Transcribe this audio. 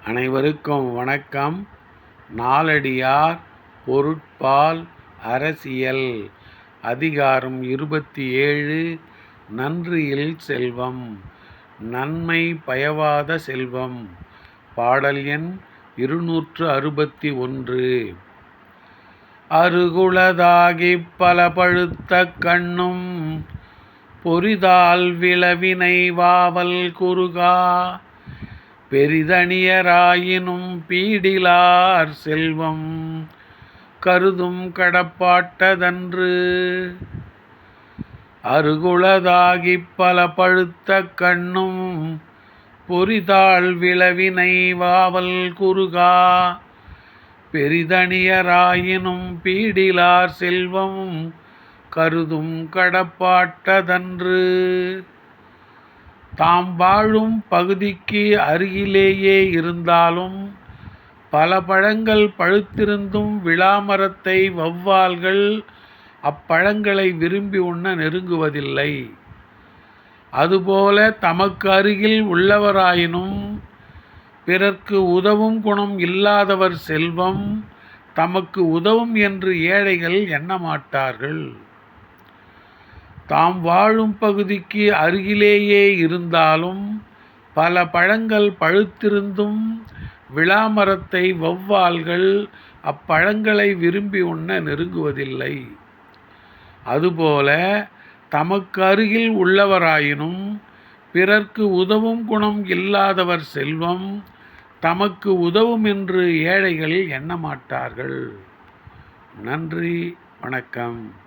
அனைவருக்கும் வணக்கம். நாலடியார் பொருட்பால் அரசியல் அதிகாரம் 27 நன்றியில் செல்வம் நன்மை பயவாத செல்வம். பாடல் எண் 261. அருகுளதாகிப் பல பழுத்த கண்ணும் பொறிதால் விளவினை வாவல் குறுகா பெரிதனியராயினும் பீடிலார் செல்வம் கருதும் கடப்பாட்டதன்று. அருகுளதாகிப் பல பழுத்த கண்ணும் பொறிதால் விளவினை வாவல் குறுகா பெரிதனியராயினும் பீடிலார் செல்வம் கருதும் கடப்பாட்டதன்று. தாம் வாழும் பகுதிக்கு அருகிலேயே இருந்தாலும் பல பழங்கள் பழுத்திருந்தும் விளாமரத்தை வௌவால்கள் அப்பழங்களை விரும்பி உண்ண நெருங்குவதில்லை. அதுபோல தமக்கு அருகில் உள்ளவராயினும் பிறர்க்கு உதவும் குணம் இல்லாதவர் செல்வம் தமக்கு உதவும் என்று ஏழைகள் எண்ணமாட்டார்கள். தாம் வாழும் பகுதிக்கு அருகிலேயே இருந்தாலும் பல பழங்கள் பழுத்திருந்தும் விளாமரத்தை வௌவால்கள் அப்பழங்களை விரும்பி உண்ண நெருங்குவதில்லை. அதுபோல தமக்கு அருகில் உள்ளவராயினும் பிறர்க்கு உதவும் குணம் இல்லாதவர் செல்வம் தமக்கு உதவும் என்று ஏழைகள் எண்ணமாட்டார்கள். நன்றி, வணக்கம்.